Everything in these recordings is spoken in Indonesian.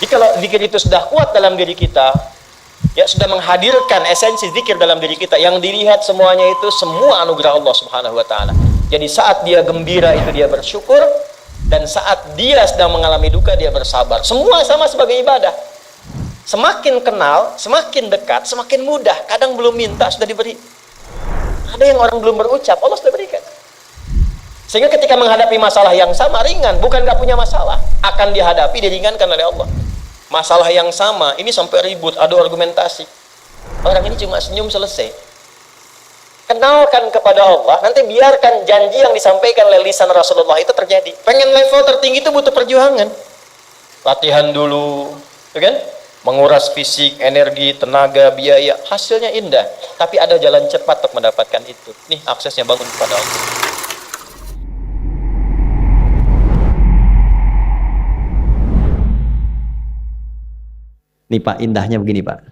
Jadi kalau zikir itu sudah kuat dalam diri kita, ya sudah menghadirkan esensi zikir dalam diri kita, yang dilihat semuanya itu semua anugerah Allah Subhanahu wa taala. Jadi saat dia gembira itu dia bersyukur, dan saat dia sedang mengalami duka dia bersabar. Semua sama sebagai ibadah. Semakin kenal, semakin dekat, semakin mudah. Kadang belum minta sudah diberi. Ada yang orang belum berucap, Allah sudah berikan. Sehingga ketika menghadapi masalah yang sama ringan, bukan gak punya masalah, akan dihadapi, diringankan oleh Allah. Masalah yang sama, ini sampai ribut, ada argumentasi. Orang ini cuma senyum selesai. Kenalkan kepada Allah, nanti biarkan janji yang disampaikan oleh lisan Rasulullah itu terjadi. Pengen level tertinggi itu butuh perjuangan. Latihan dulu, kan? Menguras fisik, energi, tenaga, biaya, hasilnya indah. Tapi ada jalan cepat untuk mendapatkan itu. Nih aksesnya, bangun kepada Allah. Nih Pak, indahnya begini Pak.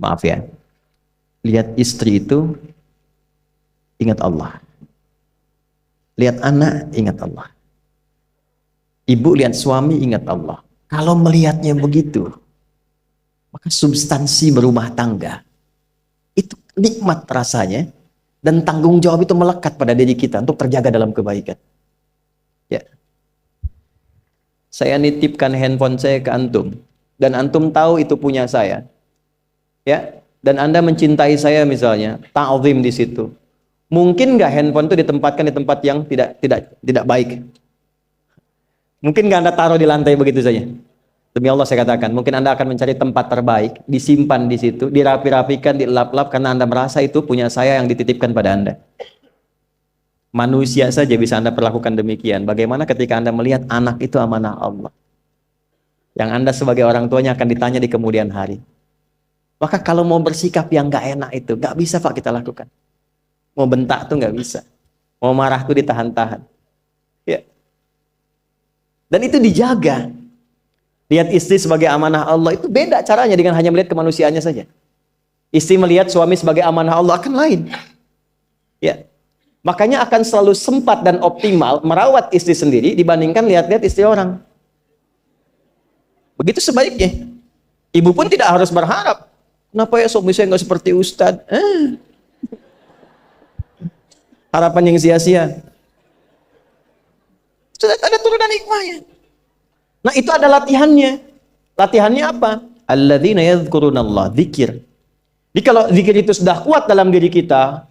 Maaf ya. Lihat istri itu, ingat Allah. Lihat anak, ingat Allah. Ibu lihat suami, ingat Allah. Kalau melihatnya begitu, maka substansi berumah tangga itu nikmat rasanya, dan tanggung jawab itu melekat pada diri kita untuk terjaga dalam kebaikan. Ya. Saya nitipkan handphone saya ke antum, dan antum tahu itu punya saya. Ya, dan Anda mencintai saya misalnya, ta'zim di situ. Mungkin nggak handphone itu ditempatkan di tempat yang tidak baik? Mungkin nggak Anda taruh di lantai begitu saja? Demi Allah saya katakan, mungkin Anda akan mencari tempat terbaik, disimpan di situ, dirapi-rapikan, dilap-lap, karena Anda merasa itu punya saya yang dititipkan pada Anda. Manusia saja bisa Anda perlakukan demikian. Bagaimana ketika Anda melihat anak itu amanah Allah, yang Anda sebagai orang tuanya akan ditanya di kemudian hari. Maka kalau mau bersikap yang gak enak itu, gak bisa Pak kita lakukan. Mau bentak tuh gak bisa. Mau marah tuh ditahan-tahan. Ya. Dan itu dijaga. Lihat istri sebagai amanah Allah, itu beda caranya dengan hanya melihat kemanusiaannya saja. Istri melihat suami sebagai amanah Allah akan lain. Ya. Makanya akan selalu sempat dan optimal merawat istri sendiri dibandingkan lihat-lihat istri orang. Begitu sebaliknya. Ibu pun tidak harus berharap, kenapa ya suami saya nggak seperti Ustadz? Harapan yang sia-sia. Sudah ada turunan hikmahnya. Nah itu ada latihannya. Latihannya apa? Alladzina yadhkurunallah, zikir. Jadi kalau zikir itu sudah kuat dalam diri kita,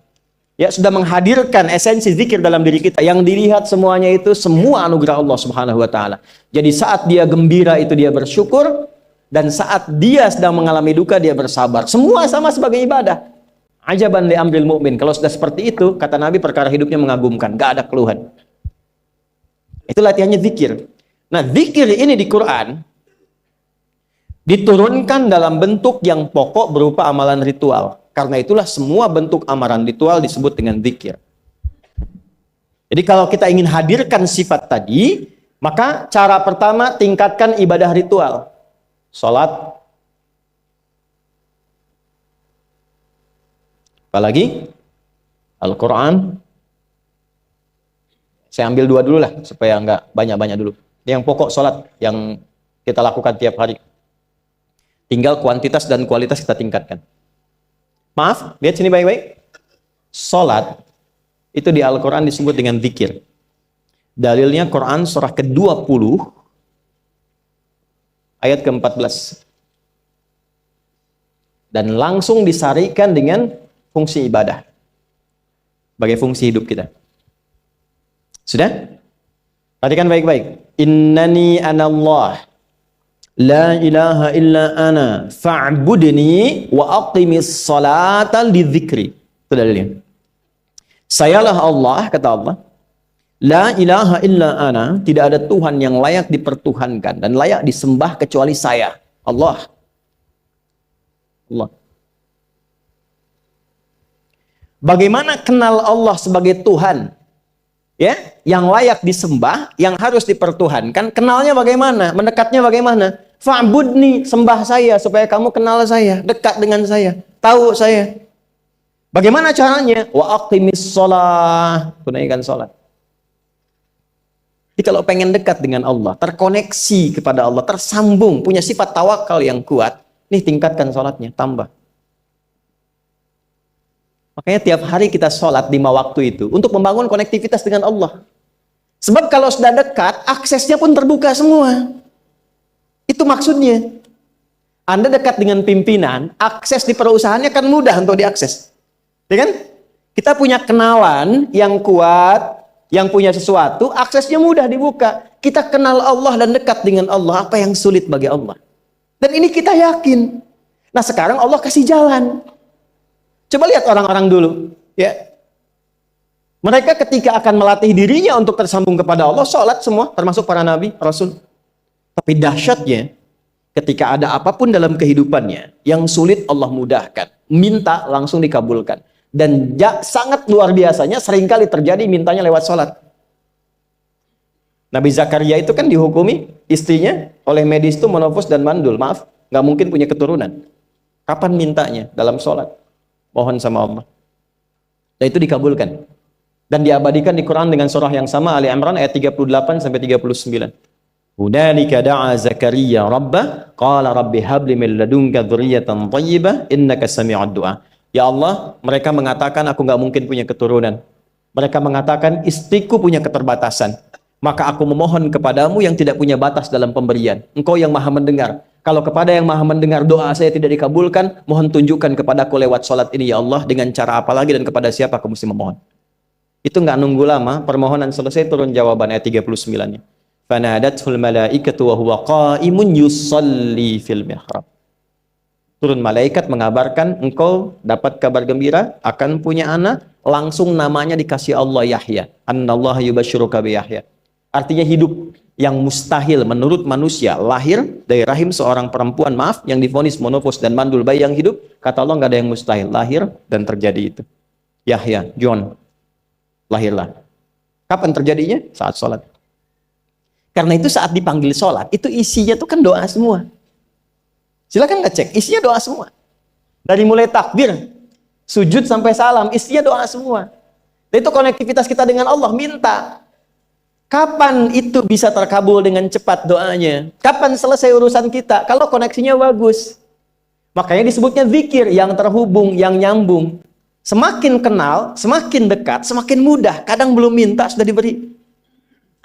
ya sudah menghadirkan esensi zikir dalam diri kita, yang dilihat semuanya itu semua anugerah Allah Subhanahu wa taala. Jadi saat dia gembira itu dia bersyukur, dan saat dia sedang mengalami duka dia bersabar. Semua sama sebagai ibadah. Ajaban li amril mu'min. Kalau sudah seperti itu, kata Nabi, perkara hidupnya mengagumkan, gak ada keluhan. Itu latihannya zikir. Nah, zikir ini di Quran diturunkan dalam bentuk yang pokok berupa amalan ritual. Karena itulah semua bentuk amalan ritual disebut dengan zikir. Jadi kalau kita ingin hadirkan sifat tadi, maka cara pertama tingkatkan ibadah ritual. Salat. Apalagi? Al-Quran. Saya ambil dua dulu lah, supaya nggak banyak-banyak dulu. Yang pokok salat, yang kita lakukan tiap hari. Tinggal kuantitas dan kualitas kita tingkatkan. Maaf, lihat sini baik-baik. Salat itu di Al-Quran disebut dengan zikir. Dalilnya Quran surah ke-20 ayat ke-14. Dan langsung disarikan dengan fungsi ibadah sebagai fungsi hidup kita. Sudah? Perhatikan baik-baik. Innani anallah la ilaha illa ana fa'budni wa aqimis salata lidzikri. Itu dalilnya. Sayalah Allah, kata Allah. La ilaha illa ana, tidak ada Tuhan yang layak dipertuhankan dan layak disembah kecuali saya, Allah. Allah. Bagaimana kenal Allah sebagai Tuhan? Ya, yang layak disembah, yang harus dipertuhankan, kenalnya bagaimana? Mendekatnya bagaimana? Fa'budni, sembah saya supaya kamu kenal saya, dekat dengan saya, tahu saya. Bagaimana caranya? Wa aqimis shalah, tunaikan salat. Jadi kalau pengen dekat dengan Allah, terkoneksi kepada Allah, tersambung, punya sifat tawakal yang kuat, nih tingkatkan sholatnya, tambah. Makanya tiap hari kita sholat 5 waktu itu untuk membangun konektivitas dengan Allah. Sebab kalau sudah dekat, aksesnya pun terbuka semua. Itu maksudnya. Anda dekat dengan pimpinan, akses di perusahaannya kan mudah untuk diakses. Ya kan? Kita punya kenalan yang kuat, yang punya sesuatu, aksesnya mudah dibuka. Kita kenal Allah dan dekat dengan Allah, apa yang sulit bagi Allah? Dan ini kita yakin. Nah sekarang Allah kasih jalan. Coba lihat orang-orang dulu. Ya. Mereka ketika akan melatih dirinya untuk tersambung kepada Allah, sholat semua, termasuk para nabi, rasul. Tapi dahsyatnya, ketika ada apapun dalam kehidupannya, yang sulit Allah mudahkan. Minta langsung dikabulkan. Dan sangat luar biasanya, seringkali terjadi mintanya lewat sholat. Nabi Zakaria itu kan dihukumi istrinya oleh medis itu menopause dan mandul. Maaf, nggak mungkin punya keturunan. Kapan mintanya? Dalam sholat. Mohon sama Allah. Dan itu dikabulkan. Dan diabadikan di Quran dengan surah yang sama, Ali Imran ayat 38 sampai 39. Hunalika da'a Zakaria rabbah qala rabbi habli min ladunka dzurriyyatan thayyibah innaka sami'ud du'a. Ya Allah, mereka mengatakan aku nggak mungkin punya keturunan. Mereka mengatakan istriku punya keterbatasan. Maka aku memohon kepadamu yang tidak punya batas dalam pemberian. Engkau yang maha mendengar. Kalau kepada yang maha mendengar doa saya tidak dikabulkan, mohon tunjukkan kepadaku lewat sholat ini ya Allah, dengan cara apa lagi dan kepada siapa aku mesti memohon. Itu nggak nunggu lama, permohonan selesai, turun jawaban ayat 39-nya. Fanadatul malaikatu wa huwa qa'imun yusalli fil mihrab. Turun malaikat mengabarkan engkau dapat kabar gembira akan punya anak, langsung namanya dikasih Allah Yahya. Annallaha yubasyiruka bi Yahya. Artinya hidup yang mustahil menurut manusia, lahir dari rahim seorang perempuan, maaf, yang divonis monopause dan mandul, bayi yang hidup, kata Allah nggak ada yang mustahil, lahir dan terjadi itu. Yahya, John, lahirlah. Kapan terjadinya? Saat sholat. Karena itu saat dipanggil sholat, itu isinya tuh kan doa semua. Silakan ngecek, isinya doa semua. Dari mulai takbir, sujud sampai salam, isinya doa semua. Dan itu konektivitas kita dengan Allah, minta. Kapan itu bisa terkabul dengan cepat doanya? Kapan selesai urusan kita? Kalau koneksinya bagus. Makanya disebutnya zikir, yang terhubung, yang nyambung. Semakin kenal, semakin dekat, semakin mudah. Kadang belum minta, sudah diberi.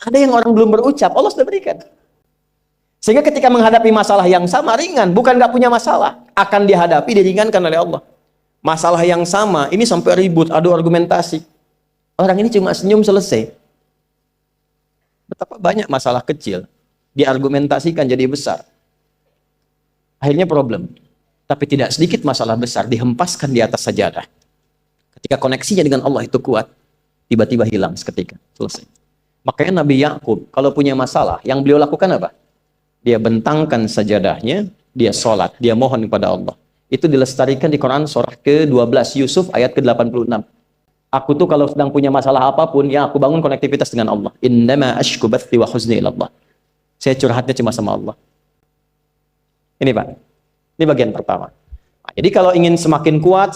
Ada yang orang belum berucap, Allah sudah berikan. Sehingga ketika menghadapi masalah yang sama, ringan. Bukan nggak punya masalah. Akan dihadapi, diringankan oleh Allah. Masalah yang sama, ini sampai ribut, adu argumentasi. Orang ini cuma senyum, selesai. Betapa banyak masalah kecil diargumentasikan jadi besar. Akhirnya problem. Tapi tidak sedikit masalah besar dihempaskan di atas sajadah. Ketika koneksinya dengan Allah itu kuat, tiba-tiba hilang seketika. Selesai. Makanya Nabi Yakub kalau punya masalah, yang beliau lakukan apa? Dia bentangkan sajadahnya, dia sholat, dia mohon kepada Allah. Itu dilestarikan di Quran surah ke-12 Yusuf ayat ke-86. Aku tuh kalau sedang punya masalah apapun, ya aku bangun konektivitas dengan Allah. Innama ashku bathi wa huzni ilallah. Saya curhatnya cuma sama Allah. Ini Pak, ini bagian pertama. Nah, jadi kalau ingin semakin kuat,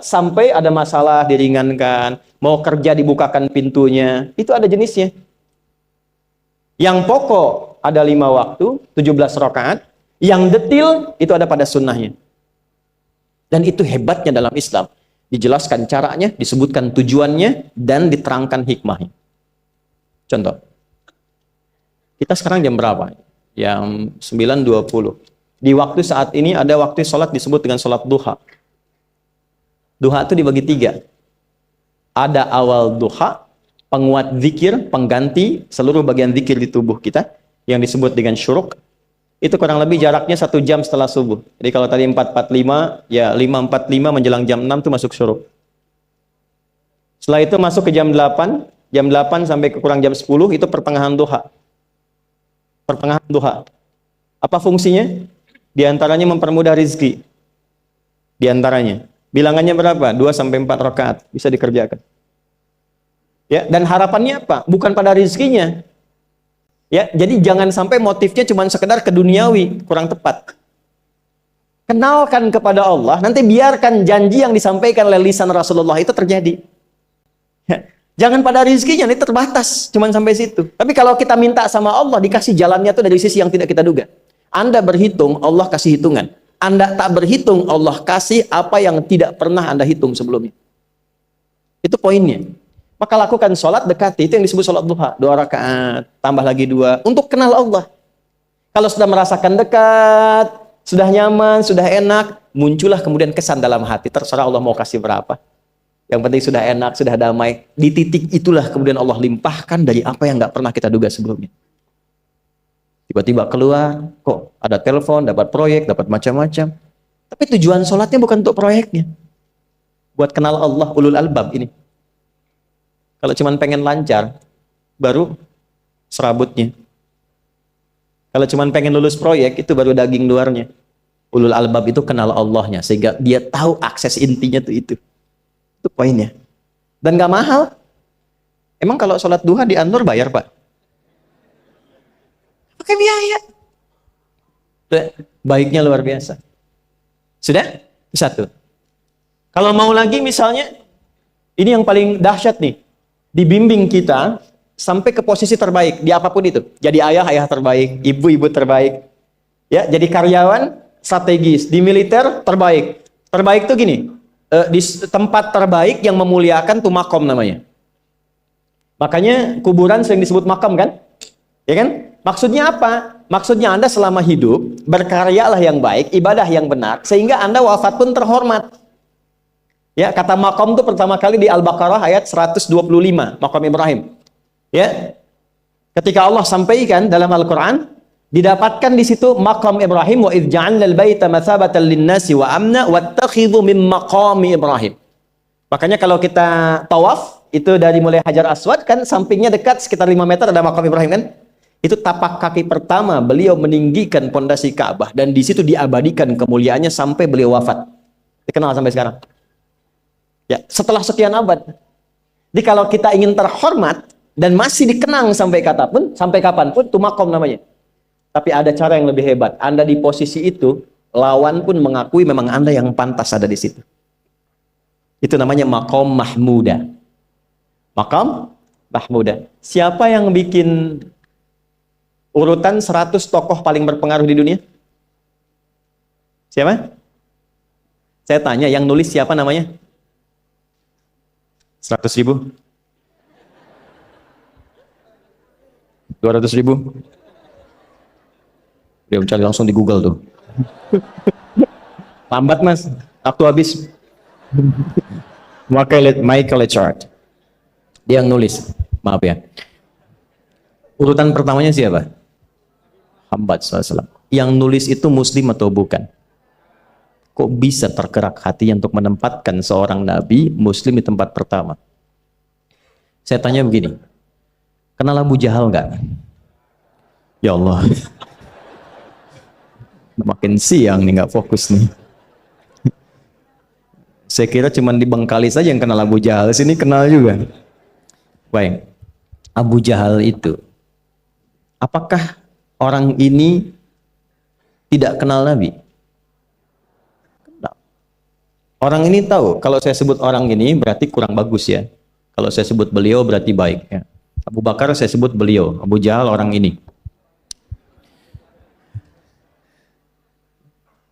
sampai ada masalah diringankan, mau kerja dibukakan pintunya, itu ada jenisnya. Yang pokok ada 5 waktu, 17 rakaat. Yang detil itu ada pada sunnahnya. Dan itu hebatnya dalam Islam. Dijelaskan caranya, disebutkan tujuannya, dan diterangkan hikmahnya. Contoh. Kita sekarang jam berapa? Jam 9.20. Di waktu saat ini ada waktu sholat disebut dengan sholat duha. Duha itu dibagi 3. Ada awal duha, penguat zikir, pengganti seluruh bagian zikir di tubuh kita, yang disebut dengan syuruk. Itu kurang lebih jaraknya 1 jam setelah subuh. Jadi kalau tadi 4.45, ya 5.45 menjelang jam 6 itu masuk syuruk. Setelah itu masuk ke jam 8 sampai ke kurang jam 10 itu pertengahan duha. Pertengahan duha. Apa fungsinya? Di antaranya mempermudah rizki. Di antaranya. Bilangannya berapa? 2 sampai 4 rakaat bisa dikerjakan. Ya, dan harapannya apa? Bukan pada rizkinya. Ya, jadi jangan sampai motifnya cuma sekedar keduniawi, kurang tepat. Kenalkan kepada Allah, nanti biarkan janji yang disampaikan oleh lisan Rasulullah itu terjadi. Ya, Jangan pada rizkinya, ini terbatas, cuman sampai situ. Tapi kalau kita minta sama Allah, dikasih jalannya tuh dari sisi yang tidak kita duga. Anda berhitung, Allah kasih hitungan. Anda tak berhitung, Allah kasih apa yang tidak pernah Anda hitung sebelumnya. Itu poinnya. Maka lakukan sholat dekati, itu yang disebut sholat duha. 2 rakaat, tambah lagi 2, untuk kenal Allah. Kalau sudah merasakan dekat, sudah nyaman, sudah enak, muncullah kemudian kesan dalam hati. Terserah Allah mau kasih berapa. Yang penting sudah enak, sudah damai. Di titik itulah kemudian Allah limpahkan dari apa yang nggak pernah kita duga sebelumnya. Tiba-tiba keluar, kok ada telepon, dapat proyek, dapat macam-macam. Tapi tujuan sholatnya bukan untuk proyeknya. Buat kenal Allah, ulul albab ini. Kalau cuma pengen lancar, baru serabutnya. Kalau cuma pengen lulus proyek, itu baru daging luarnya. Ulul albab itu kenal Allahnya, sehingga dia tahu akses intinya tuh itu. Itu poinnya. Dan gak mahal. Emang kalau sholat duha di Anur bayar, Pak? Pakai biaya. Baiknya luar biasa. Sudah? Satu. Kalau mau lagi misalnya, ini yang paling dahsyat nih. Dibimbing kita sampai ke posisi terbaik di apapun itu. Jadi ayah terbaik, ibu terbaik. Ya, jadi karyawan strategis, di militer terbaik. Terbaik tuh gini. Di tempat terbaik yang memuliakan tuh makom namanya. Makanya kuburan sering disebut makam kan? Ya kan? Maksudnya apa? Maksudnya Anda selama hidup berkaryalah yang baik, ibadah yang benar, sehingga Anda wafat pun terhormat. Ya, kata makom itu pertama kali di Al-Baqarah ayat 125, makom Ibrahim. Ya. Ketika Allah sampaikan dalam Al-Qur'an, didapatkan di situ maqam Ibrahim, wa idz ja'alna al-baita mathabatan lin-nasi wa amna wattakhidhu min maqami Ibrahim. Makanya kalau kita tawaf itu dari mulai Hajar Aswad kan sampingnya dekat sekitar 5 meter ada maqam Ibrahim kan? Itu tapak kaki pertama beliau meninggikan pondasi Ka'bah dan di situ diabadikan kemuliaannya sampai beliau wafat. Dikenal sampai sekarang. Ya, setelah sekian abad. Jadi kalau kita ingin terhormat dan masih dikenang sampai kapanpun itu maqam namanya. Tapi ada cara yang lebih hebat. Anda di posisi itu, lawan pun mengakui memang Anda yang pantas ada di situ. Itu namanya maqam mahmuda. Maqam mahmuda. Siapa yang bikin urutan 100 tokoh paling berpengaruh di dunia? Siapa? Saya tanya, yang nulis siapa namanya? 100.000? 200.000? Dia mencari langsung di Google tuh. Lambat mas, waktu habis. Michael Chart. Dia yang nulis, maaf ya. Urutan pertamanya siapa? Muhammad SAW. Yang nulis itu muslim atau bukan? Kok bisa tergerak hatinya untuk menempatkan seorang nabi muslim di tempat pertama? Saya tanya begini, kenal Abu Jahal nggak? Ya Allah. Makin siang nih, nggak fokus nih. Saya kira cuma di Bengkali saja yang kenal Abu Jahal, sini kenal juga. Baik, Abu Jahal itu, apakah orang ini tidak kenal Nabi? Kenal. Orang ini tahu, kalau saya sebut orang ini berarti kurang bagus ya. Kalau saya sebut beliau berarti baik ya. Abu Bakar saya sebut beliau, Abu Jahal orang ini.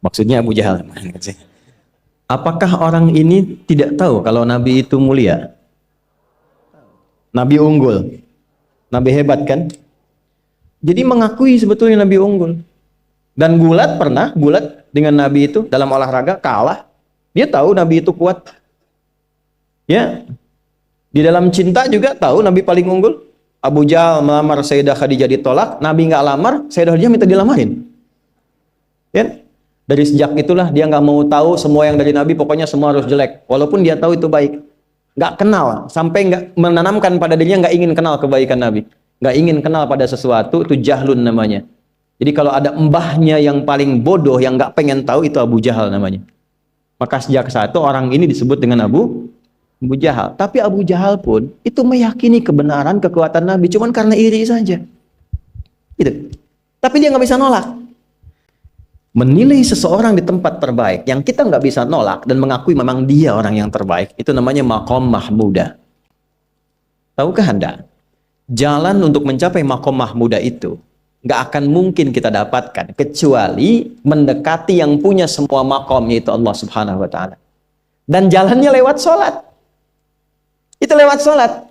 Maksudnya Abu Jahal. Apakah orang ini tidak tahu kalau Nabi itu mulia? Nabi unggul. Nabi hebat kan? Jadi mengakui sebetulnya Nabi unggul. Dan gulat dengan Nabi itu dalam olahraga kalah. Dia tahu Nabi itu kuat. Ya. Di dalam cinta juga tahu Nabi paling unggul. Abu Jahal melamar Sayyidah Khadijah ditolak, Nabi nggak lamar, Sayyidah Khadijah minta dilamarin. Ya. Dari sejak itulah dia nggak mau tahu semua yang dari Nabi, pokoknya semua harus jelek. Walaupun dia tahu itu baik. Nggak kenal, sampai nggak menanamkan pada dirinya nggak ingin kenal kebaikan Nabi. Nggak ingin kenal pada sesuatu, itu jahlun namanya. Jadi kalau ada mbahnya yang paling bodoh, yang nggak pengen tahu, itu Abu Jahal namanya. Maka sejak saat itu orang ini disebut dengan Abu Jahal. Tapi Abu Jahal pun itu meyakini kebenaran, kekuatan Nabi, cuman karena iri saja. Gitu. Tapi dia nggak bisa nolak. Menilai seseorang di tempat terbaik yang kita nggak bisa nolak dan mengakui memang dia orang yang terbaik, itu namanya maqam mahmuda. Tahukah Anda, jalan untuk mencapai maqam mahmudah itu nggak akan mungkin kita dapatkan kecuali mendekati yang punya semua maqam, yaitu Allah Subhanahu wa taala. Dan jalannya lewat sholat. Itu lewat sholat.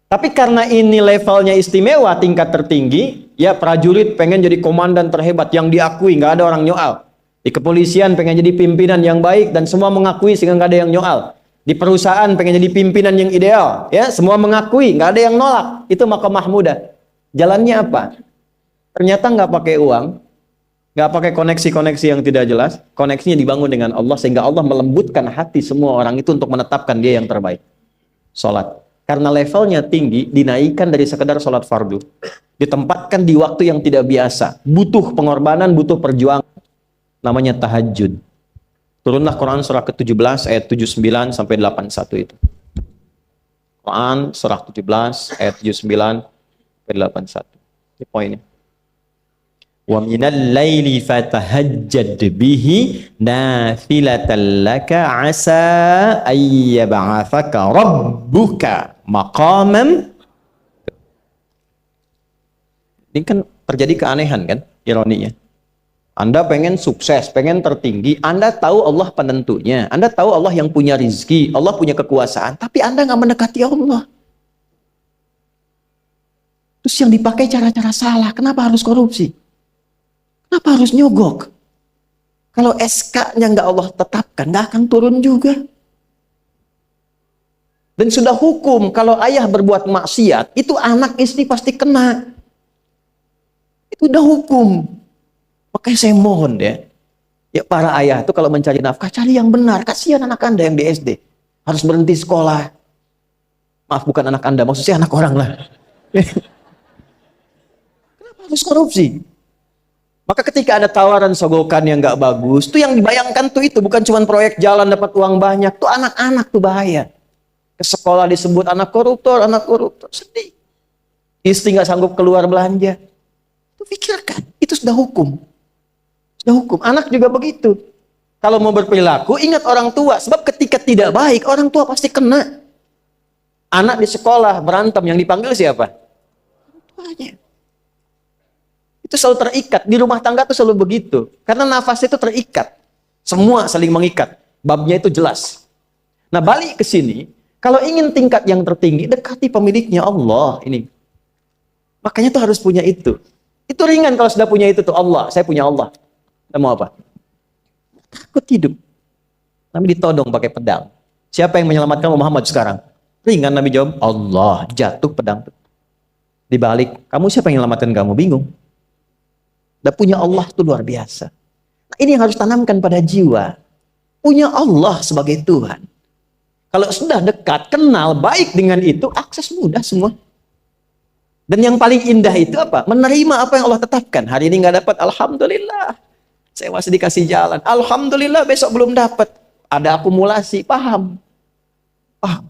Tapi karena ini levelnya istimewa, tingkat tertinggi, ya prajurit pengen jadi komandan terhebat yang diakui, nggak ada orang nyoal. Di kepolisian pengen jadi pimpinan yang baik dan semua mengakui sehingga nggak ada yang nyoal. Di perusahaan pengen jadi pimpinan yang ideal, ya semua mengakui, nggak ada yang nolak. Itu maqam mahmudah. Jalannya apa? Ternyata nggak pakai uang, nggak pakai koneksi-koneksi yang tidak jelas. Koneksinya dibangun dengan Allah sehingga Allah melembutkan hati semua orang itu untuk menetapkan dia yang terbaik. Sholat. Karena levelnya tinggi, dinaikkan dari sekedar sholat fardu. Ditempatkan di waktu yang tidak biasa. Butuh pengorbanan, butuh perjuangan. Namanya tahajud. Turunlah Quran surah ke-17 ayat 79 sampai 81 itu. Quran surah 17 ayat 79 sampai 81. Ini poinnya. Wa minal laili fatahajjad bihi nafilatan laka asa ayyab'athaka rabbuka maqamam. Ini kan terjadi keanehan kan, ironinya. Anda pengen sukses, pengen tertinggi, Anda tahu Allah penentunya, Anda tahu Allah yang punya rizki, Allah punya kekuasaan, tapi Anda nggak mendekati Allah. Terus yang dipakai cara-cara salah, kenapa harus korupsi? Kenapa harus nyogok? Kalau SK-nya nggak Allah tetapkan, nggak akan turun juga. Dan sudah hukum, kalau ayah berbuat maksiat, itu anak istri pasti kena. Itu udah hukum. Makanya saya mohon deh, ya para ayah itu kalau mencari nafkah, cari yang benar. Kasihan anak Anda yang di SD. Harus berhenti sekolah. Maaf, bukan anak Anda, maksudnya anak orang lah. Kenapa harus korupsi? Maka ketika ada tawaran sogokan yang nggak bagus, tuh yang dibayangkan tuh itu bukan cuma proyek jalan dapat uang banyak, tuh anak-anak tuh bahaya. Ke sekolah disebut anak koruptor, sedih. Istri nggak sanggup keluar belanja. Tuh pikirkan, itu sudah hukum. Sudah hukum. Anak juga begitu. Kalau mau berperilaku, ingat orang tua. Sebab ketika tidak baik, orang tua pasti kena. Anak di sekolah berantem, yang dipanggil siapa? Orang tuanya. Itu selalu terikat. Di rumah tangga itu selalu begitu. Karena nafas itu terikat. Semua saling mengikat. Babnya itu jelas. Nah, balik ke sini. Kalau ingin tingkat yang tertinggi, dekati pemiliknya Allah. Ini. Makanya tuh harus punya itu. Itu ringan kalau sudah punya itu tuh Allah. Saya punya Allah. Kita mau apa? Takut hidup. Nabi ditodong pakai pedang. Siapa yang menyelamatkan Muhammad sekarang? Ringan Nabi jawab, Allah. Jatuh pedang. Dibalik, kamu siapa yang menyelamatkan kamu? Bingung. Dan punya Allah itu luar biasa. Nah, ini yang harus tanamkan pada jiwa. Punya Allah sebagai Tuhan. Kalau sudah dekat, kenal, baik dengan itu, akses mudah semua. Dan yang paling indah itu apa? Menerima apa yang Allah tetapkan. Hari ini nggak dapat, alhamdulillah. Saya masih dikasih jalan. Alhamdulillah, besok belum dapat. Ada akumulasi, paham. Paham.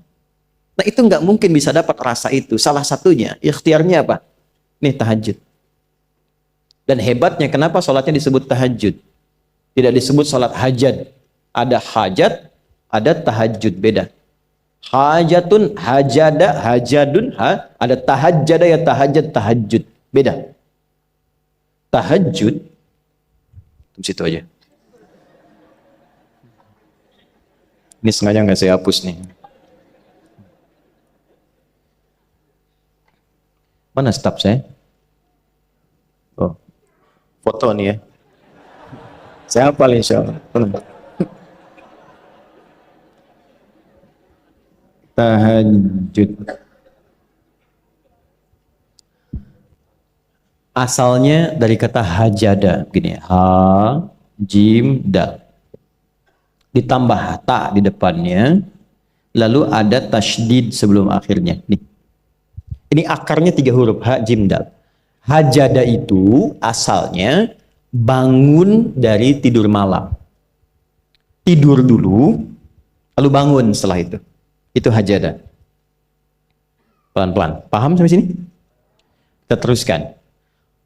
Nah, itu nggak mungkin bisa dapat rasa itu. Salah satunya, ikhtiarnya apa? Nih, tahajud. Dan hebatnya kenapa sholatnya disebut tahajud? Tidak disebut sholat hajat. Ada hajat, ada tahajud, beda. Hajatun, hajada, hajadun, ada tahajjada ya tahajud, tahajud. Beda. Tahajud, di situ aja. Ini sengaja nggak saya hapus nih. Mana staf saya? Oh. Foto nih ya. Saya hafal insya Allah. Tahajud. Asalnya dari kata hajada. Begini. Ha, jim, dal. Ditambah ta di depannya. Lalu ada tasydid sebelum akhirnya. Nih. Ini akarnya 3 huruf. Ha, jim, dal. Hajada itu asalnya bangun dari tidur malam. Tidur dulu, lalu bangun setelah itu. Itu hajada. Pelan-pelan. Paham sampai sini? Kita teruskan.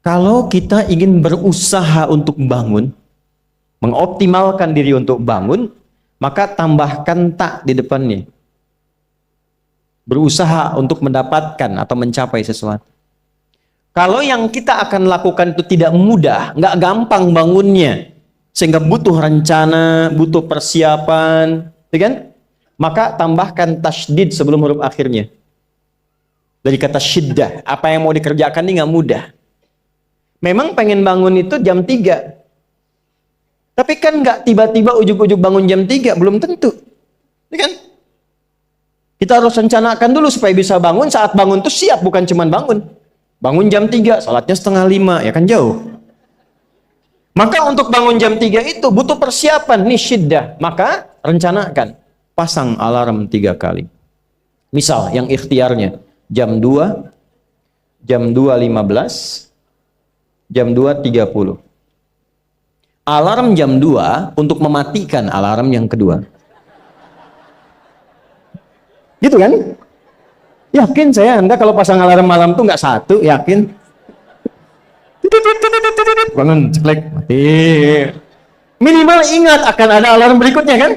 Kalau kita ingin berusaha untuk bangun, mengoptimalkan diri untuk bangun, maka tambahkan tak di depannya. berusaha untuk mendapatkan atau mencapai sesuatu. Kalau yang kita akan lakukan itu tidak mudah, nggak gampang bangunnya, sehingga butuh rencana, butuh persiapan, ya kan? Maka tambahkan tasydid sebelum huruf akhirnya. Dari kata syiddah, apa yang mau dikerjakan ini nggak mudah. Memang pengen bangun itu jam 3. Tapi kan nggak tiba-tiba ujuk-ujuk bangun jam 3, belum tentu. Ya kan? Kita harus rencanakan dulu supaya bisa bangun, saat bangun tuh siap, bukan cuma bangun. Bangun jam 3, salatnya 4:30, ya kan jauh. Maka untuk bangun jam 3 itu butuh persiapan, nih syiddah. Maka rencanakan, pasang alarm 3 kali. Misal yang ikhtiarnya jam 2, jam 2.15, jam 2.30. Alarm jam 2 untuk mematikan alarm yang kedua. Gitu kan? Yakin saya Anda kalau pasang alarm malam tuh nggak satu, yakin? Bangun, ceklek, mati. Minimal ingat akan ada alarm berikutnya kan?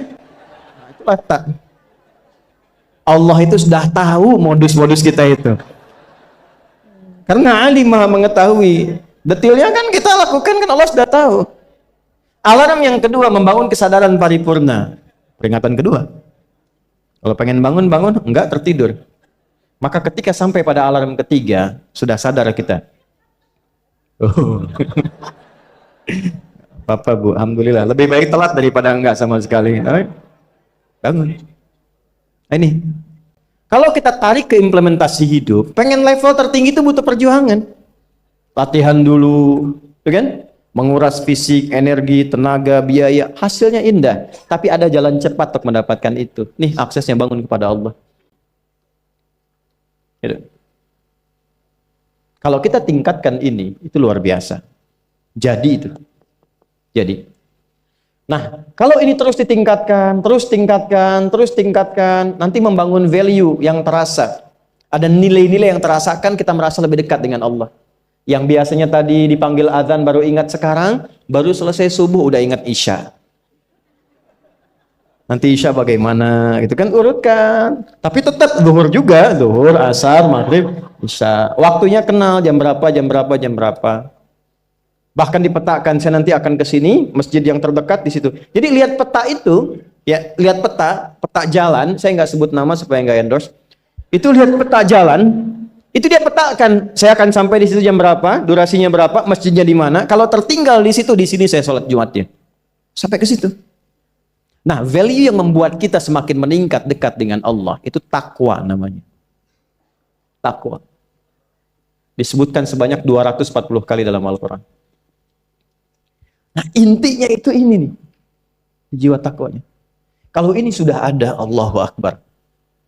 Itu tak. Allah itu sudah tahu modus-modus kita itu. Karena alim maha mengetahui. Detailnya kan kita lakukan kan Allah sudah tahu. Alarm yang kedua membangun kesadaran paripurna. Peringatan kedua. Kalau pengen bangun, enggak tertidur. Maka ketika sampai pada alarm ketiga, sudah sadar kita. Oh. Papa Bu, alhamdulillah. Lebih baik telat daripada enggak sama sekali. Bangun. Ini. Kalau kita tarik ke implementasi hidup, pengen level tertinggi itu butuh perjuangan. Latihan dulu, kan? Menguras fisik, energi, tenaga, biaya, hasilnya indah. Tapi ada jalan cepat untuk mendapatkan itu. Nih aksesnya bangun kepada Allah. Gitu. Kalau kita tingkatkan ini, itu luar biasa. Jadi itu. Jadi. Nah, kalau ini terus ditingkatkan, terus tingkatkan, nanti membangun value yang terasa. Ada nilai-nilai yang terasakan, kita merasa lebih dekat dengan Allah. Yang biasanya tadi dipanggil azan baru ingat sekarang, baru selesai subuh udah ingat isya. Nanti isya bagaimana, gitu kan, urutkan. Tapi tetap zuhur juga, zuhur, asar, maghrib, isya. Waktunya kenal jam berapa. Bahkan dipetakan, saya nanti akan ke sini, masjid yang terdekat di situ. Jadi lihat peta itu, ya, lihat peta jalan, saya nggak sebut nama supaya nggak endorse. Itu lihat peta jalan. Itu dia petakan, saya akan sampai di situ jam berapa, durasinya berapa, masjidnya di mana. Kalau tertinggal di situ, di sini saya sholat Jumatnya. Sampai ke situ. Nah, value yang membuat kita semakin meningkat dekat dengan Allah, itu takwa namanya. Takwa. Disebutkan sebanyak 240 kali dalam Al-Quran. Nah, intinya itu ini nih. Jiwa takwanya. Kalau ini sudah ada, Allahu Akbar.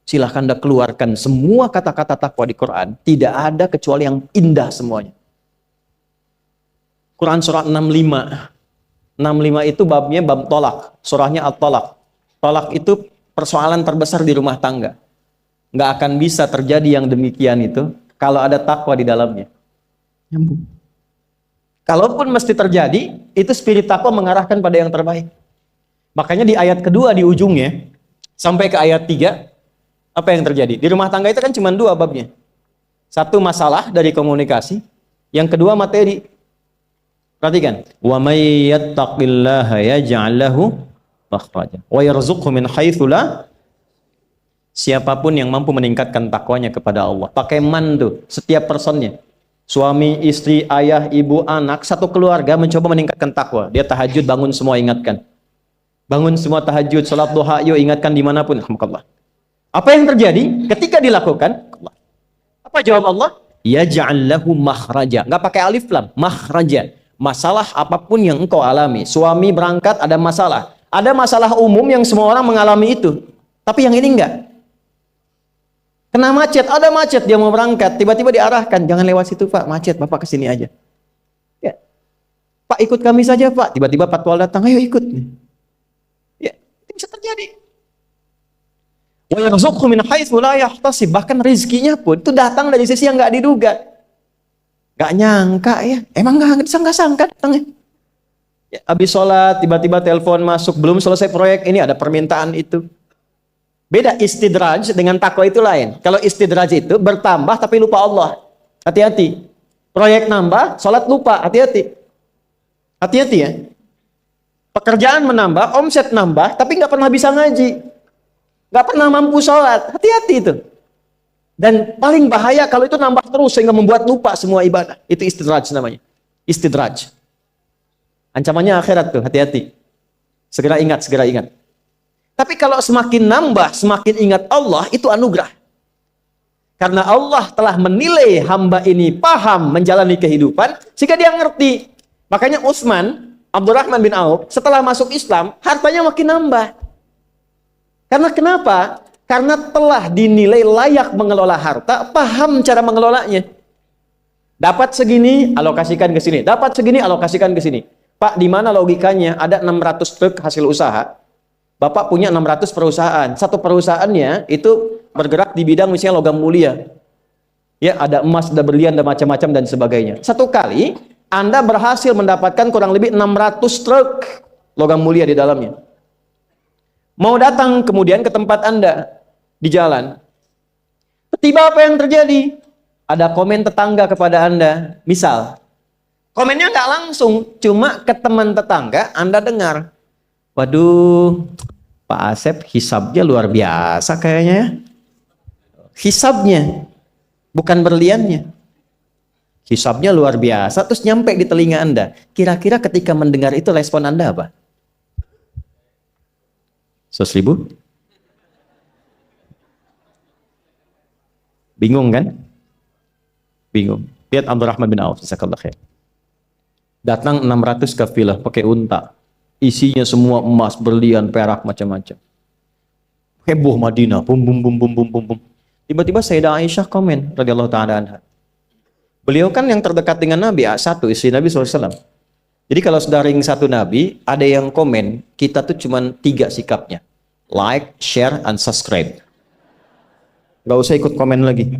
Silahkan Anda keluarkan semua kata-kata takwa di Quran. Tidak ada kecuali yang indah semuanya. Quran surah 65. 65 itu babnya bab tolak. Surahnya at-tolak. Tolak itu persoalan terbesar di rumah tangga. Nggak akan bisa terjadi yang demikian itu kalau ada takwa di dalamnya. Nyambung. Kalaupun mesti terjadi, itu spirit takwa mengarahkan pada yang terbaik. Makanya di ayat kedua di ujungnya, sampai ke ayat 3, apa yang terjadi? Di rumah tangga itu kan cuma 2 babnya. Satu masalah dari komunikasi, yang kedua materi. Perhatikan. Wa may yattaqillaha yaj'al lahu makhraja wa yarzuqhu min haitsu la. Siapapun yang mampu meningkatkan takwanya kepada Allah. Pakai man tuh, setiap personnya. Suami, istri, ayah, ibu, anak, satu keluarga mencoba meningkatkan takwa. Dia tahajud, bangun semua ingatkan. Bangun semua tahajud, salat duha, yuk ingatkan dimanapun. Alhamdulillah. Apa yang terjadi ketika dilakukan? Apa jawab Allah? Yaj'al lahu makhraja. Enggak pakai alif lam, makhraja. Masalah apapun yang engkau alami. Suami berangkat ada masalah. Ada masalah umum yang semua orang mengalami itu. Tapi yang ini enggak. Kena macet, ada macet, dia mau berangkat, tiba-tiba diarahkan, jangan lewat situ Pak, macet, Bapak kesini aja. Ya. Pak ikut kami saja Pak, tiba-tiba patwal datang, ayo ikut. Ya, itu bisa terjadi. Wa yarzuqhu min haitsu la yahtasib, bahkan rezekinya pun itu datang dari sisi yang nggak diduga. Nggak nyangka ya, emang nggak disangka-sangka datangnya. Ya, habis sholat, tiba-tiba telepon masuk, belum selesai proyek, ini ada permintaan itu. Beda istidraj dengan takwa itu lain. Kalau istidraj itu bertambah tapi lupa Allah. Hati-hati. Proyek nambah, sholat lupa. Hati-hati. Hati-hati ya. Pekerjaan menambah, omset nambah, tapi nggak pernah bisa ngaji. Nggak pernah mampu sholat. Hati-hati itu. Dan paling bahaya kalau itu nambah terus sehingga membuat lupa semua ibadah. Itu istidraj namanya. Istidraj. Ancamannya akhirat tuh, hati-hati. Segera ingat, segera ingat. Tapi kalau semakin nambah, semakin ingat Allah, itu anugerah. Karena Allah telah menilai hamba ini paham menjalani kehidupan, sehingga dia ngerti. Makanya Utsman, Abdurrahman bin Auf, setelah masuk Islam, hartanya makin nambah. Karena kenapa? Karena telah dinilai layak mengelola harta, paham cara mengelolanya. Dapat segini, alokasikan ke sini. Dapat segini, alokasikan ke sini. Pak, di mana logikanya? Ada 600 truk hasil usaha. Bapak punya 600 perusahaan. Satu perusahaannya itu bergerak di bidang misalnya logam mulia. Ya, ada emas, ada berlian, ada macam-macam dan sebagainya. Satu kali Anda berhasil mendapatkan kurang lebih 600 truk logam mulia di dalamnya. Mau datang kemudian ke tempat Anda di jalan. Tiba apa yang terjadi? Ada komen tetangga kepada Anda. Misal, komennya nggak langsung, cuma ke teman tetangga Anda dengar. Waduh, Pak Asep hisabnya luar biasa kayaknya ya. Hisabnya, bukan berliannya. Hisabnya luar biasa, terus nyampe di telinga Anda. Kira-kira ketika mendengar itu respon Anda apa? 100.000? Bingung kan? Bingung. Lihat Abdurrahman bin Auf, jazakallahu khair. Datang 600 kafilah pakai unta. Isinya semua emas, berlian, perak, macam-macam. Heboh Madinah, bum bum bum bum bum bum bum. Tiba-tiba Sayyidah Aisyah komen radhiyallahu taala anha. Beliau kan yang terdekat dengan Nabi, satu istri Nabi SAW. Jadi kalau sudah ring satu Nabi, ada yang komen, kita tuh cuma 3 sikapnya. Like, share, and subscribe. Gak usah ikut komen lagi.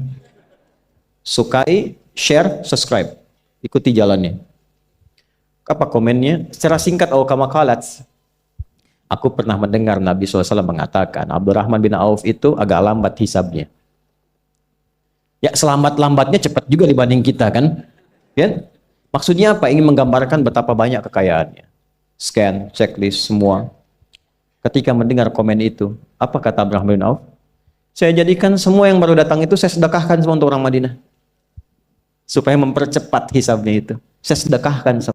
Sukai, share, subscribe. Ikuti jalannya. Apa komennya? Secara singkat, kama qalat. Aku pernah mendengar Nabi SAW mengatakan, Abdurrahman bin Auf itu agak lambat hisabnya. Ya, selamat-lambatnya cepat juga dibanding kita kan? Ya? Maksudnya apa? Ingin menggambarkan betapa banyak kekayaannya. Scan, checklist, semua. Ketika mendengar komen itu, apa kata Abdurrahman bin Auf? Saya jadikan semua yang baru datang itu saya sedekahkan semua untuk orang Madinah. Supaya mempercepat hisabnya itu. Saya sedekahkan semua.